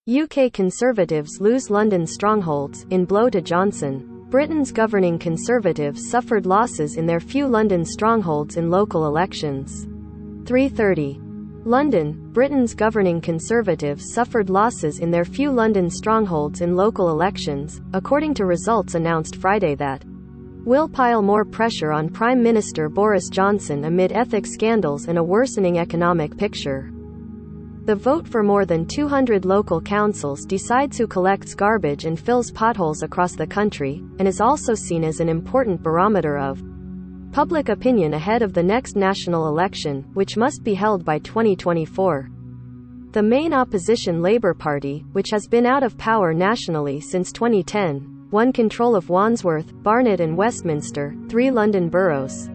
UK Conservatives lose London strongholds, in blow to Johnson. Britain's governing Conservatives suffered losses in their few London strongholds in local elections. 3:30. London, Britain's governing Conservatives suffered losses in their few London strongholds in local elections, according to results announced Friday that will pile more pressure on Prime Minister Boris Johnson amid ethics scandals and a worsening economic picture. The vote for more than 200 local councils decides who collects garbage and fills potholes across the country, and is also seen as an important barometer of public opinion ahead of the next national election, which must be held by 2024. The main opposition Labour Party, which has been out of power nationally since 2010, won control of Wandsworth, Barnet and Westminster, 3 London boroughs,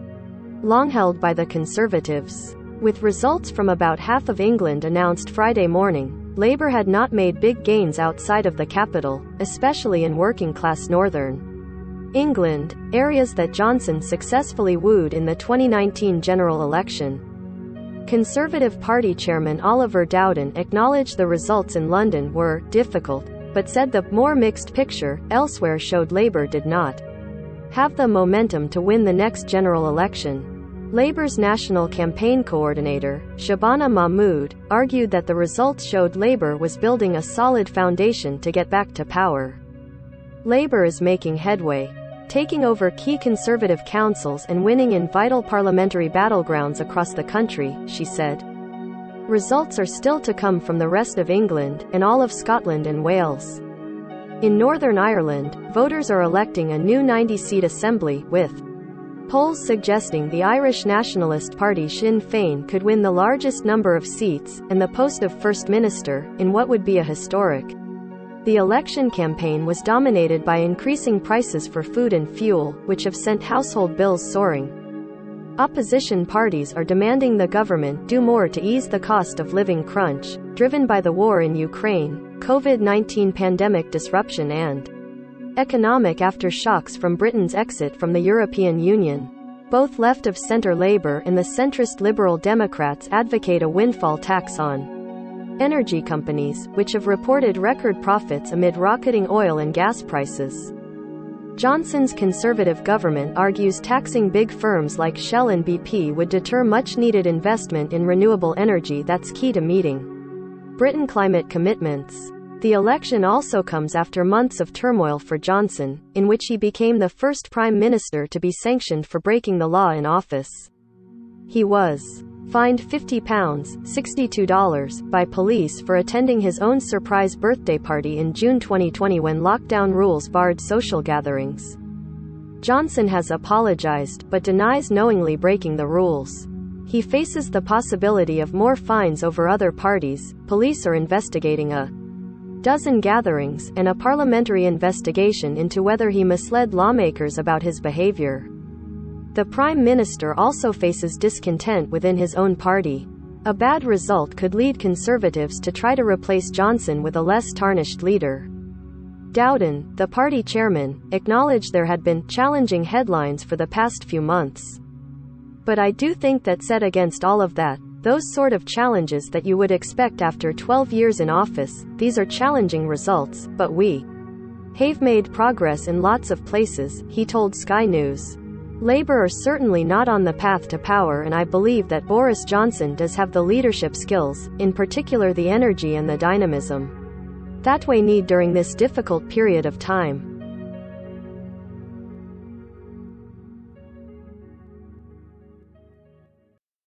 long held by the Conservatives. With results from about half of England announced Friday morning, Labour had not made big gains outside of the capital, especially in working-class northern England, areas that Johnson successfully wooed in the 2019 general election. Conservative Party chairman Oliver Dowden acknowledged the results in London were difficult, but said the more mixed picture elsewhere showed Labour did not have the momentum to win the next general election. Labour's national campaign coordinator, Shabana Mahmood, argued that the results showed Labour was building a solid foundation to get back to power. Labour is making headway, taking over key Conservative councils and winning in vital parliamentary battlegrounds across the country, she said. Results are still to come from the rest of England, and all of Scotland and Wales. In Northern Ireland, voters are electing a new 90-seat assembly, with polls suggesting the Irish Nationalist Party Sinn Féin could win the largest number of seats, and the post of First Minister, in what would be a historic. The election campaign was dominated by increasing prices for food and fuel, which have sent household bills soaring. Opposition parties are demanding the government do more to ease the cost of living crunch, driven by the war in Ukraine, COVID-19 pandemic disruption and economic aftershocks from Britain's exit from the European Union. Both left-of-centre Labour and the centrist Liberal Democrats advocate a windfall tax on energy companies, which have reported record profits amid rocketing oil and gas prices. Johnson's Conservative government argues taxing big firms like Shell and BP would deter much-needed investment in renewable energy that's key to meeting Britain's climate commitments. The election also comes after months of turmoil for Johnson, in which he became the first Prime Minister to be sanctioned for breaking the law in office. He was fined £50 ($62) by police for attending his own surprise birthday party in June 2020 when lockdown rules barred social gatherings. Johnson has apologized, but denies knowingly breaking the rules. He faces the possibility of more fines over other parties. Police are investigating a dozen gatherings, and a parliamentary investigation into whether he misled lawmakers about his behavior. The Prime Minister also faces discontent within his own party. A bad result could lead Conservatives to try to replace Johnson with a less tarnished leader. Dowden, the party chairman, acknowledged there had been challenging headlines for the past few months. But I do think that set against all of that, those sort of challenges that you would expect after 12 years in office, these are challenging results, but we have made progress in lots of places, he told Sky News. Labour are certainly not on the path to power, and I believe that Boris Johnson does have the leadership skills, in particular the energy and the dynamism, that we need during this difficult period of time.